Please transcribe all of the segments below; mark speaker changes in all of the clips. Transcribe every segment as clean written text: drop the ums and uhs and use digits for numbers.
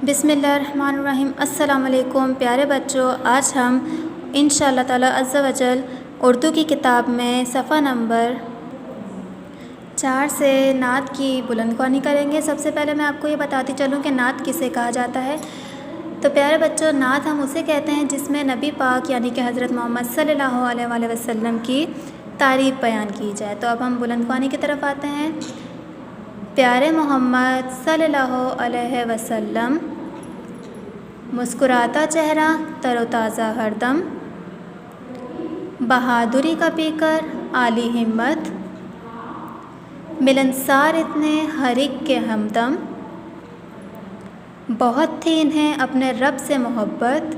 Speaker 1: बिस्मिल्लाहिर्रहमानिर्रहीम। अस्सलाम वालेकुम प्यारे बच्चों, आज हम इंशाअल्लाह ताला अज़्ज़ा वजल उर्दू की किताब में सफ़ा नंबर 4 से नात की बुलंदख्वानी करेंगे। सबसे पहले मैं आपको ये बताती चलूँ कि नात किसे कहा जाता है। तो प्यारे बच्चों, नात हम उसे कहते हैं जिसमें नबी पाक यानी कि हज़रत मोहम्मद सल्लल्लाहु अलैहि वसल्लम की तारीफ़ बयान की जाए। तो अब हम बुलंदख्वानी की तरफ आते हैं। प्यारे मोहम्मद सल्लल्लाहु अलैहि वसल्लम, मुस्कुराता चेहरा तरोताज़ा हरदम, बहादुरी का पीकर आली हिम्मत, मिलनसार इतने हर एक के हमदम, बहुत थी इन्हें अपने रब से मोहब्बत,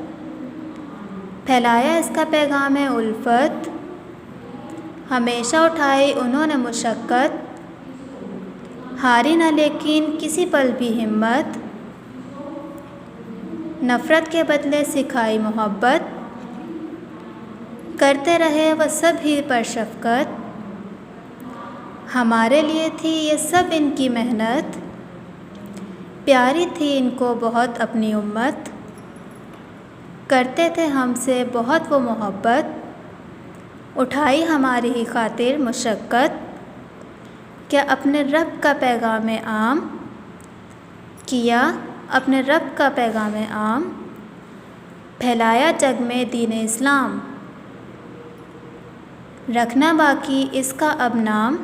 Speaker 1: फैलाया इसका पैगाम उल्फत, हमेशा उठाई उन्होंने मुशक्क़त, हारी न लेकिन किसी पल भी हिम्मत, नफ़रत के बदले सिखाई मोहब्बत, करते रहे वह सब ही पर शफ़क़त, हमारे लिए थी ये सब इनकी मेहनत, प्यारी थी इनको बहुत अपनी उम्मत, करते थे हमसे बहुत वो मोहब्बत, उठाई हमारी ही खातिर मुशक्क़त, क्या अपने रब का पैगाम आम किया, अपने रब का पैगाम आम, फैलाया जग में दीन इस्लाम, रखना बाकी इसका अब नाम,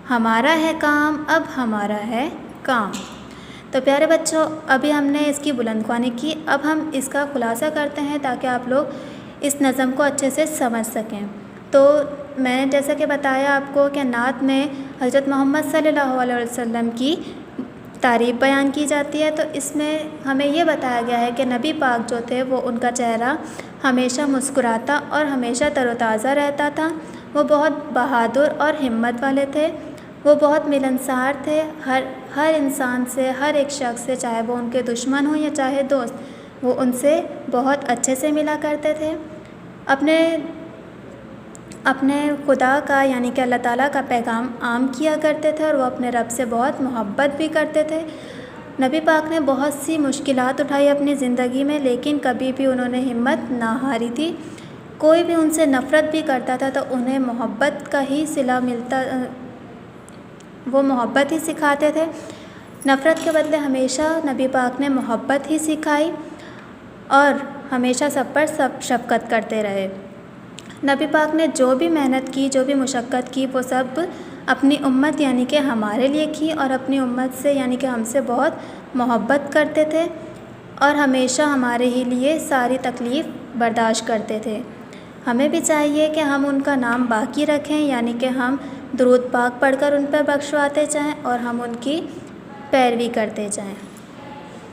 Speaker 1: हमारा है काम अब हमारा है काम। तो प्यारे बच्चों, अभी हमने इसकी बुलंदख्वानी की, अब हम इसका खुलासा करते हैं ताकि आप लोग इस नज़म को अच्छे से समझ सकें। तो मैंने जैसा कि बताया आपको कि नात में हज़रत मोहम्मद सल्लल्लाहु अलैहि वसल्लम की तारीफ़ बयान की जाती है। तो इसमें हमें ये बताया गया है कि नबी पाक जो थे वो उनका चेहरा हमेशा मुस्कुराता और हमेशा तरोताज़ा रहता था। वो बहुत बहादुर और हिम्मत वाले थे। वो बहुत मिलनसार थे हर इंसान से, हर एक शख्स से, चाहे वो उनके दुश्मन हो या चाहे दोस्त, वो उनसे बहुत अच्छे से मिला करते थे। अपने खुदा का यानी कि अल्लाह ताला का पैगाम आम किया करते थे और वो अपने रब से बहुत मोहब्बत भी करते थे। नबी पाक ने बहुत सी मुश्किलात उठाई अपनी ज़िंदगी में, लेकिन कभी भी उन्होंने हिम्मत ना हारी थी। कोई भी उनसे नफ़रत भी करता था तो उन्हें मोहब्बत का ही सिला मिलता, वो मोहब्बत ही सिखाते थे। नफ़रत के बदले हमेशा नबी पाक ने मोहब्बत ही सिखाई और हमेशा सब पर शफ़क़त करते रहे। नबी पाक ने जो भी मेहनत की, जो भी मुशक्क़त की, वो सब अपनी उम्मत यानी कि हमारे लिए की और अपनी उम्मत से यानी कि हमसे बहुत मोहब्बत करते थे और हमेशा हमारे ही लिए सारी तकलीफ़ बर्दाश्त करते थे। हमें भी चाहिए कि हम उनका नाम बाकी रखें, यानी कि हम दुरूद पाक पढ़कर उन पर बख्शवाते जाएँ और हम उनकी पैरवी करते जाएँ।